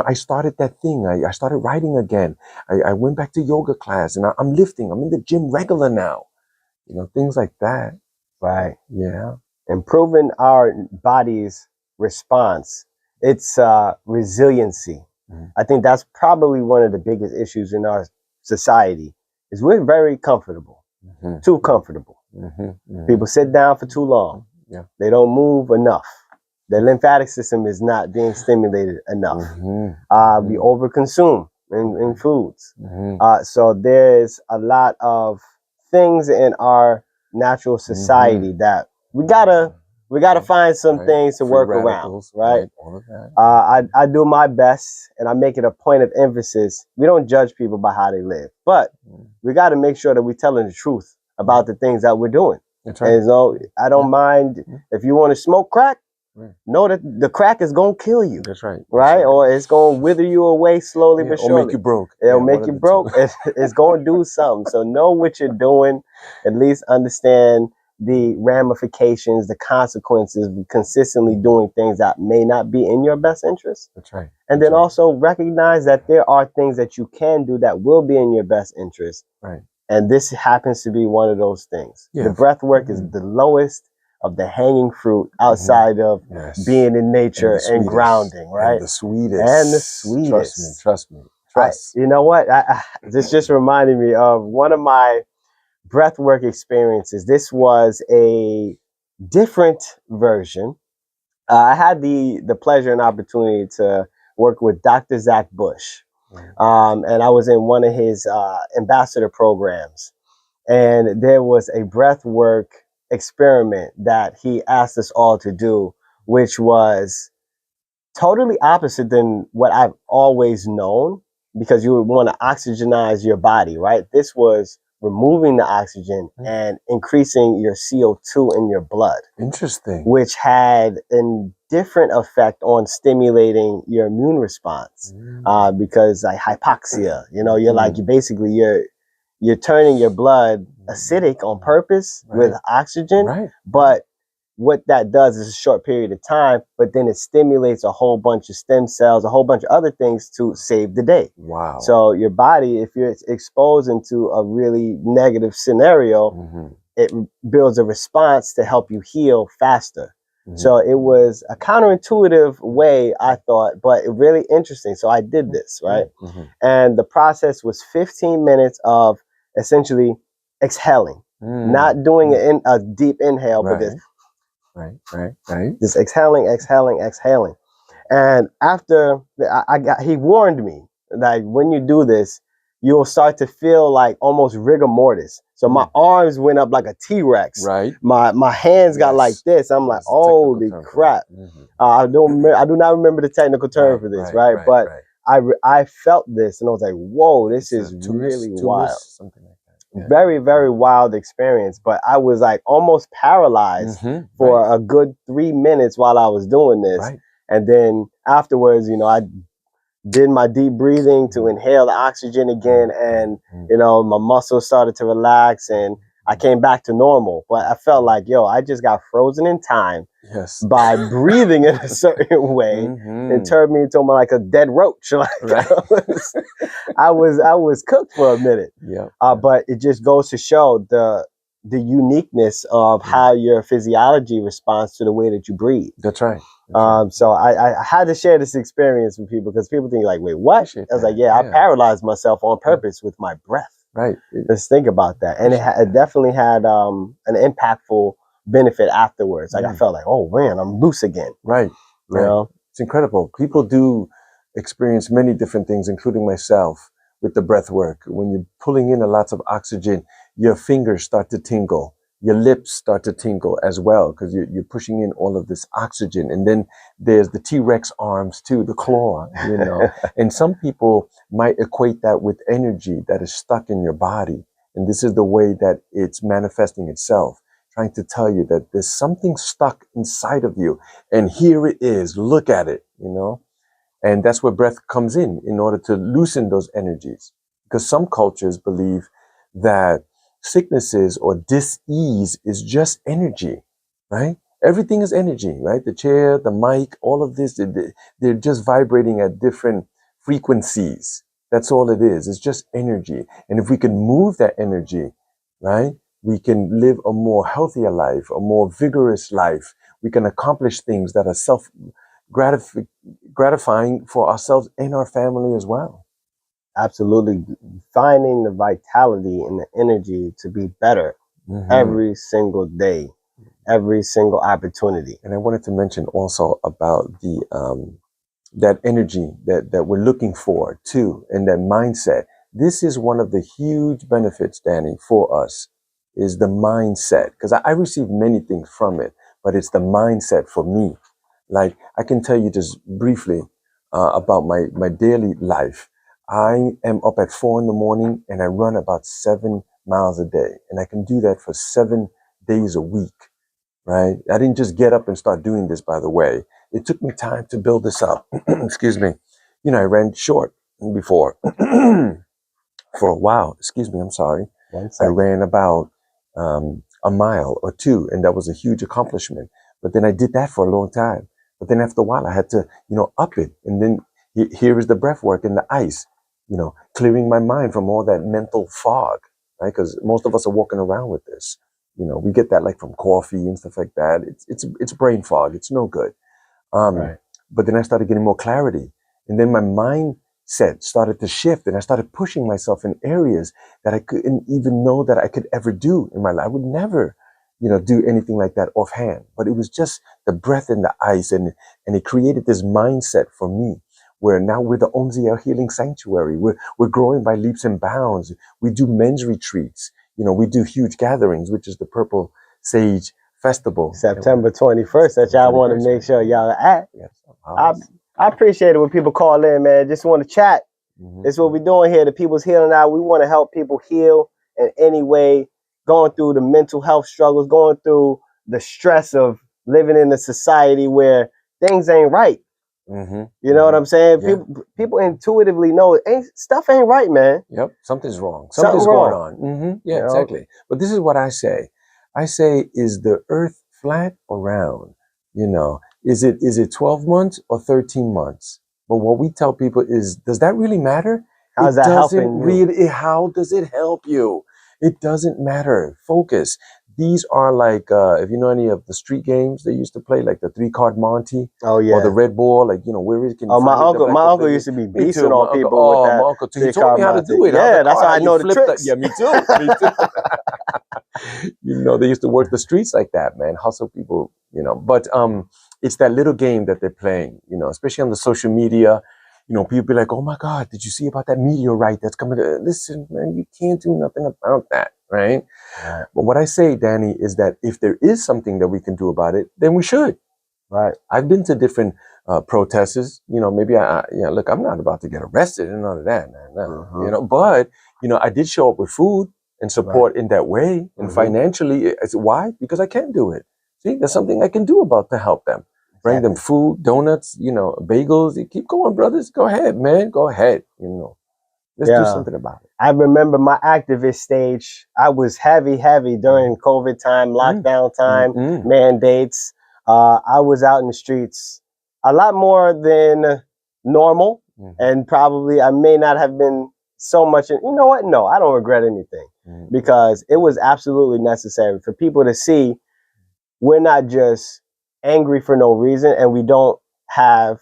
I started that thing. I started writing again. I went back to yoga class and I'm lifting. I'm in the gym regular now. Things like that. Right. Yeah. Improving our body's response. It's resiliency. I think that's probably one of the biggest issues in our society is we're very comfortable, too comfortable. People sit down for too long. Yeah. They don't move enough. The lymphatic system is not being stimulated enough. We overconsume in foods. So there's a lot of things in our natural society that we gotta find some things to work around, right? All of that. I do my best, and I make it a point of emphasis. We don't judge people by how they live, but we got to make sure that we're telling the truth about the things that we're doing. That's right. And so I don't mind if you want to smoke crack. Know that the crack is gonna kill you. That's right. Right? Or it's gonna wither you away slowly but surely. Or make you broke. It'll make you broke. It's gonna do something. So know what you're doing. At least understand the ramifications, the consequences of consistently doing things that may not be in your best interest. That's right. And then also recognize that there are things that you can do that will be in your best interest. Right. And this happens to be one of those things. Yeah. The breath work is the lowest of the hanging fruit outside of being in nature and grounding, right? And the sweetest. Trust me. You know what? This just reminded me of one of my breathwork experiences. This was a different version. I had the pleasure and opportunity to work with Dr. Zach Bush. And I was in one of his ambassador programs. And there was a breathwork experiment that he asked us all to do, which was totally opposite than what I've always known, because you would want to oxygenize your body, right? This was removing the oxygen and increasing your CO2 in your blood. Interesting. Which had a different effect on stimulating your immune response, because like hypoxia, you're turning your blood acidic on purpose with oxygen, but what that does is a short period of time, but then it stimulates a whole bunch of stem cells, a whole bunch of other things to save the day. Wow. So your body, if you're exposed into a really negative scenario, it builds a response to help you heal faster. So it was a counterintuitive way, I thought, but really interesting. So I did this, right? And the process was 15 minutes of essentially exhaling, not doing a deep inhale, but this. Right. Just exhaling. And after he warned me, like, when you do this, you'll start to feel like almost rigor mortis. So my arms went up like a T-Rex. Right. My hands got like this. I'm like, holy crap. I do not remember the technical term for this, right? But I felt this and I was like, whoa, this is really wild. Something like that. Yeah. Very, very wild experience. But I was like almost paralyzed for a good 3 minutes while I was doing this. Right. And then afterwards, I did my deep breathing to inhale the oxygen again. And, my muscles started to relax and I came back to normal. But I felt like, I just got frozen in time by breathing in a certain way. It turned me into like a dead roach. Like, I was cooked for a minute. But it just goes to show the uniqueness of how your physiology responds to the way that you breathe. That's right. So I had to share this experience with people because people think like, wait, what? I was like, I paralyzed myself on purpose with my breath. Right. Let's think about that. And it definitely had an impactful benefit afterwards. Like I felt like, oh man, I'm loose again. Right. You know? It's incredible. People do experience many different things, including myself, with the breath work. When you're pulling in a lot of oxygen, your fingers start to tingle. Your lips start to tingle as well because you're pushing in all of this oxygen. And then there's the T-Rex arms too, the claw, And some people might equate that with energy that is stuck in your body. And this is the way that it's manifesting itself, trying to tell you that there's something stuck inside of you. And here it is. Look at it, And that's where breath comes in order to loosen those energies. Because some cultures believe that sicknesses or dis-ease is just energy, right? Everything is energy, right? The chair, the mic, all of this, they're just vibrating at different frequencies. That's all it is. It's just energy. And if we can move that energy, right, we can live a more healthier life, a more vigorous life. We can accomplish things that are self-gratifying for ourselves and our family as well. Absolutely. Finding the vitality and the energy to be better every single day, every single opportunity. And I wanted to mention also about the that energy that we're looking for too, and that mindset. This is one of the huge benefits, Danny, for us, is the mindset. Because I receive many things from it, but it's the mindset for me. Like, I can tell you just briefly about my daily life. I am up at 4 a.m. and I run about 7 miles a day. And I can do that for 7 days a week, right? I didn't just get up and start doing this, by the way. It took me time to build this up. Excuse me. I ran short before for a while. Excuse me. I'm sorry. I ran about a mile or two, and that was a huge accomplishment. But then I did that for a long time. But then after a while, I had to, up it. And then here is the breath work and the ice. Clearing my mind from all that mental fog, right? Because most of us are walking around with this. We get that like from coffee and stuff like that. It's brain fog. It's no good. But then I started getting more clarity. And then my mindset started to shift and I started pushing myself in areas that I couldn't even know that I could ever do in my life. I would never, do anything like that offhand. But it was just the breath and the ice. And it created this mindset for me, where now we're the Omziel Healing Sanctuary. We're growing by leaps and bounds. We do men's retreats. We do huge gatherings, which is the Purple Sage Festival. September 21st, that y'all want to make sure y'all are at. Yes. I appreciate it when people call in, man. Just want to chat. This is what we're doing here. The People's Healing Hour. We want to help people heal in any way, going through the mental health struggles, going through the stress of living in a society where things ain't right. You know what I'm saying? Yeah. People intuitively know stuff ain't right, man. Yep, something's wrong. Something's going on. Yeah, exactly. But this is what I say. I say, is the earth flat or round? Is it 12 months or 13 months? But what we tell people is, does that really matter? How's that helping you? How does it help you? It doesn't matter. Focus. These are like, if you know any of the street games they used to play, like the 3-card Monty. Oh, yeah. Or the Red Ball, like, where is it? My uncle used to be beasting on people with that. My uncle too. He taught me how to do it. Yeah, that's how I know the tricks. Yeah, me too. You know, they used to work the streets like that, man. Hustle people, you know. But it's that little game that they're playing, you know, especially on the social media. You know, people be like, "Oh my God, did you see about that meteorite that's coming?" Listen, man, you can't do nothing about that, right? Right. But what I say, Danny, is that if there is something that we can do about it, then we should. Right. I've been to different protests. You know, maybe look, I'm not about to get arrested and none of that, man. No. You know, but you know, I did show up with food and support in that way, and financially. Why? Because I can do it. See, there's something I can do about to help them. Bring them food, donuts, you know, bagels. You keep going, brothers. Go ahead, man. Go ahead. You know, let's do something about it. I remember my activist stage. I was heavy during COVID time, lockdown time, mandates. I was out in the streets a lot more than normal, and probably I may not have been so much. You know what? No, I don't regret anything because it was absolutely necessary for people to see we're not just angry for no reason, and we don't have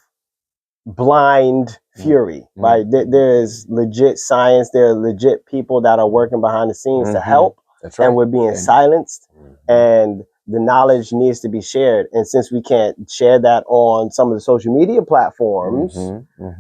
blind fury, right? There is legit science. There are legit people that are working behind the scenes to help. That's right. And we're being silenced, and the knowledge needs to be shared. And since we can't share that on some of the social media platforms,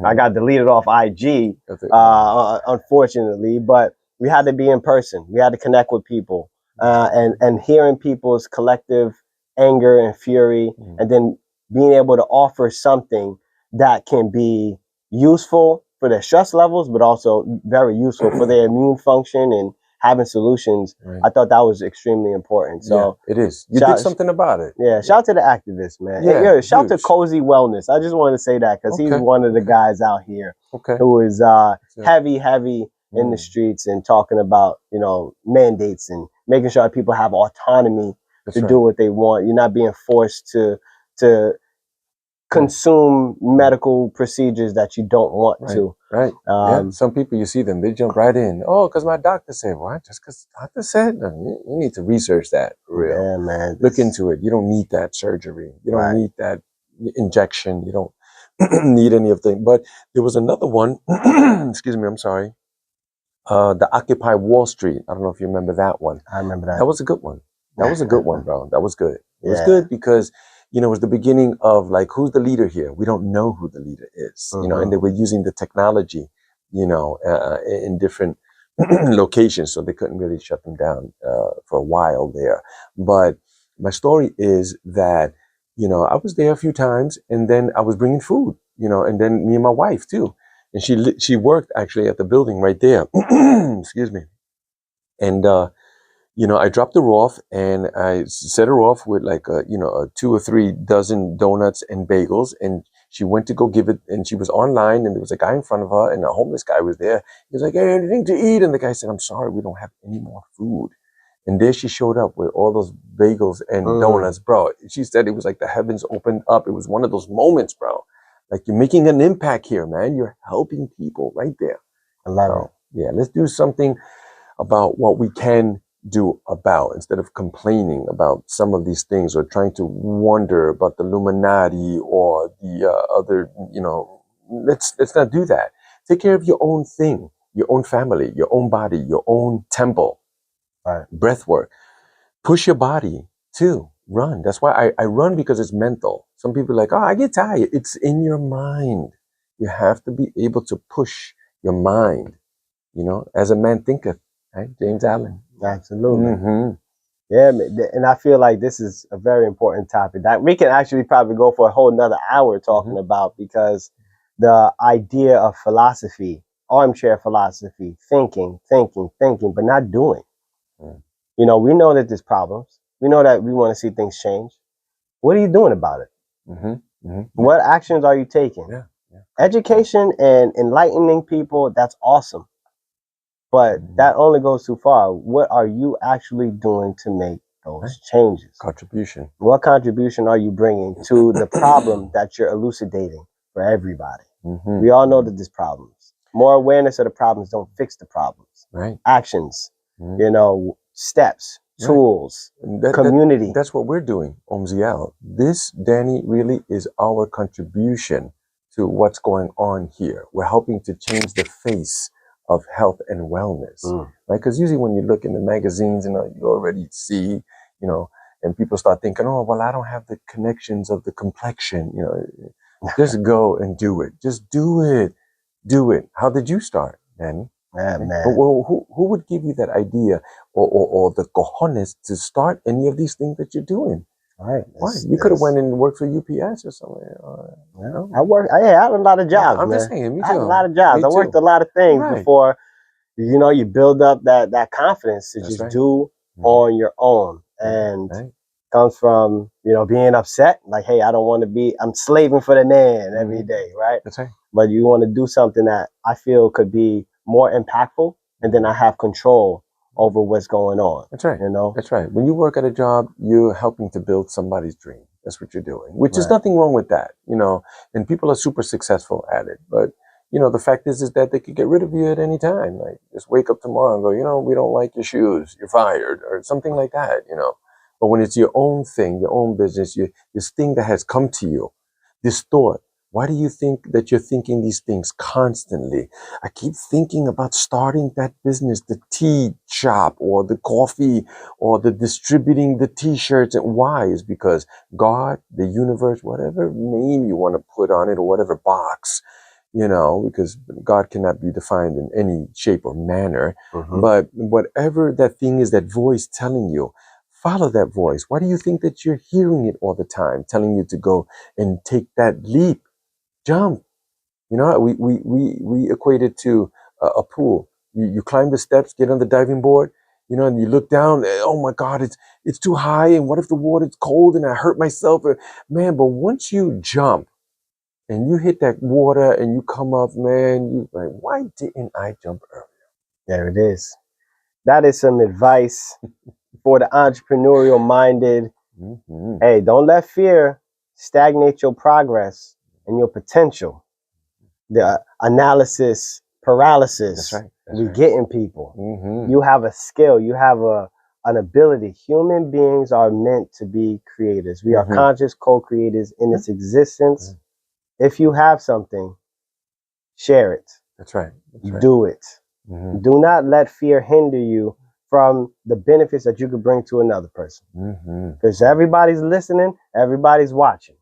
I got deleted off IG, unfortunately, but we had to be in person. We had to connect with people, and hearing people's collective anger and fury, and then being able to offer something that can be useful for their stress levels, but also very useful for their immune function and having solutions. I thought that was extremely important. So it is. You did something about it. Yeah, shout out to the activists, man. Yeah, shout out to Cozy Wellness. I just wanted to say that because he's one of the guys out here who is heavy in the streets and talking about, you know, mandates and making sure people have autonomy to do what they want. You're not being forced to consume medical procedures that you don't want to. Right. Some people, you see them, they jump right in. Oh, because my doctor said, what? Just because doctor said? No, you need to research that for real. Yeah, man. Look into it. You don't need that surgery. You don't need that injection. You don't need any of them. But there was another one. Excuse me, I'm sorry. The Occupy Wall Street. I don't know if you remember that one. I remember that. That was a good one. That was a good one, bro. That was good. It was good because, you know, it was the beginning of like, who's the leader here? We don't know who the leader is, you know, and they were using the technology, you know, in different locations. So they couldn't really shut them down for a while there. But my story is that, you know, I was there a few times and then I was bringing food, you know, and then me and my wife too. And she worked actually at the building right there. Excuse me. And, you know, I dropped her off and I set her off with like, you know, 2 or 3 dozen donuts and bagels. And she went to go give it. And she was online and there was a guy in front of her and a homeless guy was there. He was like, hey, anything to eat? And the guy said, I'm sorry, we don't have any more food. And there she showed up with all those bagels and donuts, bro. She said it was like the heavens opened up. It was one of those moments, bro. Like you're making an impact here, man. You're helping people right there. I love it. Yeah, let's do something about what we can do about, instead of complaining about some of these things or trying to wonder about the Illuminati or the other, you know, let's not do that. Take care of your own thing, your own family, your own body, your own temple. Breath work. Push your body too. Run. That's why I run, because it's mental. Some people are like, oh, I get tired. It's in your mind. You have to be able to push your mind, you know, as a man thinketh, right? James Allen. Absolutely. Yeah, and I feel like this is a very important topic that we can actually probably go for a whole nother hour talking about, because the idea of philosophy, armchair philosophy, thinking, but not doing. You know, we know that there's problems. We know that we want to see things change. What are you doing about it? What actions are you taking? Education and enlightening people, that's awesome. But that only goes too far. What are you actually doing to make those changes? Contribution. What contribution are you bringing to the problem that you're elucidating for everybody? We all know that there's problems. More awareness of the problems don't fix the problems. Actions, you know, steps, tools, community. That's what we're doing, Omziel. This, Danny, really is our contribution to what's going on here. We're helping to change the face of health and wellness, right? Because usually when you look in the magazines, you already see, and people start thinking, oh, well, I don't have the connections of the complexion, just go and do it. Just do it. Do it. How did you start, Danny? Yeah, man. Well, who would give you that idea or the cojones to start any of these things that you're doing? Right. Why? You could have went and worked for UPS or somewhere. No? I had a lot of jobs, I'm man. just saying, me too. I had a lot of jobs. I worked a lot of things before, you build up that confidence to just do on your own. And comes from, being upset. Like, hey, I don't want to be, I'm slaving for the man every day, right? That's right. But you want to do something that I feel could be more impactful, and then I have control over what's going on. That's right. That's right. When you work at a job, you're helping to build somebody's dream. That's what you're doing, which is nothing wrong with that, and people are super successful at it. But, the fact is that they could get rid of you at any time. Like, just wake up tomorrow and go, we don't like your shoes, you're fired, or something like that, But when it's your own thing, your own business, this thing that has come to you, this thought, why do you think that you're thinking these things constantly? I keep thinking about starting that business, the tea shop or the coffee or the distributing the t-shirts. And why? Is because God, the universe, whatever name you want to put on it or whatever box, because God cannot be defined in any shape or manner. But whatever that thing is, that voice telling you, follow that voice. Why do you think that you're hearing it all the time, telling you to go and take that leap? Jump. We equate it to a pool. You climb the steps, get on the diving board, and you look down. Oh my God, it's too high. And what if the water's cold and I hurt myself? Man, but once you jump and you hit that water and you come up, man, you like, why didn't I jump earlier? There it is. That is some advice for the entrepreneurial minded. Hey, don't let fear stagnate your progress and your potential. The analysis paralysis. That's we get in people. You have a skill. You have an ability. Human beings are meant to be creators. We are conscious co-creators in this existence. If you have something, share it. That's right. Do it. Do not let fear hinder you from the benefits that you could bring to another person. Because everybody's listening, everybody's watching.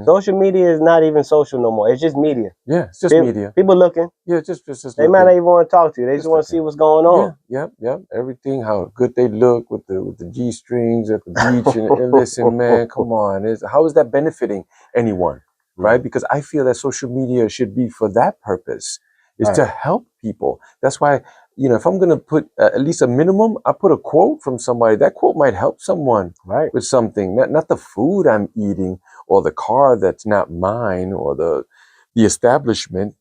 Social media is not even social no more. It's just media. Yeah, it's just media. People looking. Yeah, just they might not even want to talk to you. They just want to see what's going on. Yeah. Everything, how good they look with the G-strings at the beach. and listen, man, come on. How is that benefiting anyone? Right? Because I feel that social media should be for that purpose. Is to help people. That's why, if I'm going to put at least a minimum, I put a quote from somebody. That quote might help someone with something. Not the food I'm eating or the car that's not mine or the establishment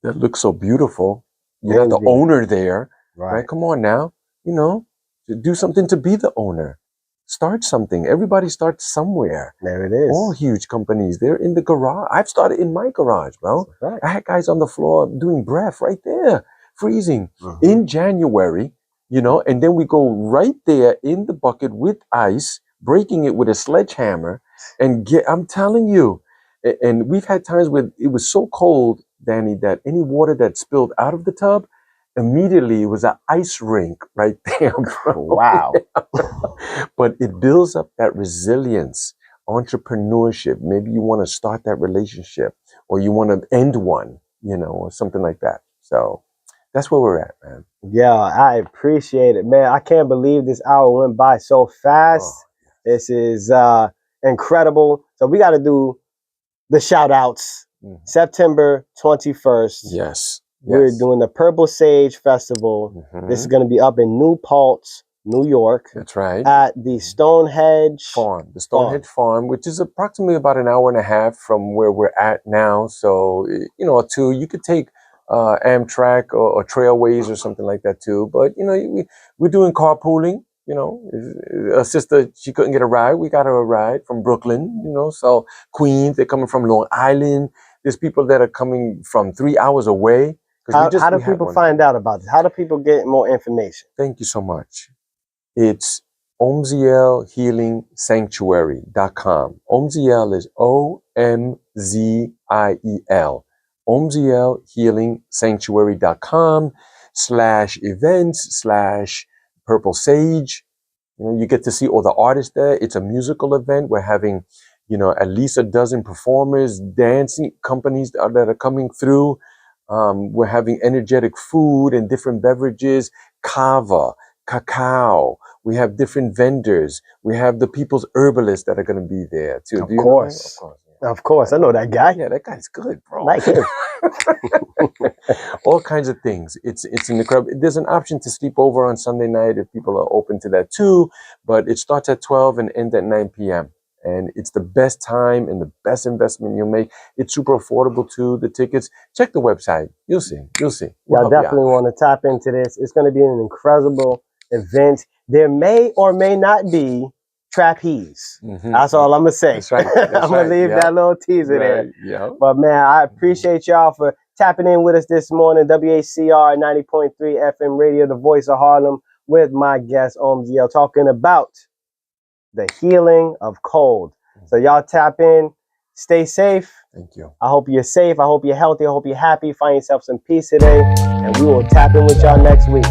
that looks so beautiful. The owner there. Right? Come on now. Do something to be the owner. Start something. Everybody starts somewhere. There it is. All huge companies. They're in the garage. I've started in my garage, bro. I had guys on the floor doing breath right there, freezing in January, and then we go right there in the bucket with ice, breaking it with a sledgehammer, and I'm telling you, and we've had times where it was so cold, Danny, that any water that spilled out of the tub, immediately it was an ice rink right there, bro. Wow. But it builds up that resilience, entrepreneurship. Maybe you want to start that relationship or you want to end one, or something like that. So that's where we're at, man. Yeah, I appreciate it, man. I can't believe this hour went by so fast. This is incredible. So we got to do the shout outs. September 21st. Yes. We're doing the Purple Sage Festival. This is going to be up in New Paltz, New York. That's right. At the Stonehenge Farm. The Stonehenge Farm, which is approximately about an hour and a half from where we're at now. So, you could take Amtrak or Trailways or something like that too. But, we're doing carpooling. A sister, she couldn't get a ride. We got her a ride from Brooklyn, So Queens, they're coming from Long Island. There's people that are coming from 3 hours away. How do people find out about this? How do people get more information? Thank you so much. It's Omziel Healing Sanctuary.com. Omziel is OMZIEL. Omziel Healing Sanctuary.com. /events/purple sage. You know, you get to see all the artists there. It's a musical event. We're having, you know, at least a dozen performers, dancing companies that are coming through. We're having energetic food and different beverages, kava, cacao. We have different vendors. We have the people's herbalists that are going to be there too. Of course. Of course. Of course. I know that guy. Yeah, that guy's good, bro. Like him. All kinds of things. It's an incredible. There's an option to sleep over on Sunday night if people are open to that too. But it starts at 12 and ends at 9 p.m. And it's the best time and the best investment you'll make. It's super affordable too. The tickets. Check the website. You'll see. You'll see. Y'all definitely want to tap into this. It's going to be an incredible event. There may or may not be trapeze. That's all I'm going to say. That's right. I'm going to leave that little teaser there. Yeah. But man, I appreciate y'all for tapping in with us this morning. WACR 90.3 FM radio, the voice of Harlem, with my guest Omziel, talking about the healing of cold. So y'all tap in, stay safe. Thank you. I hope you're safe. I hope you're healthy. I hope you're happy. Find yourself some peace today. And we will tap in with y'all next week.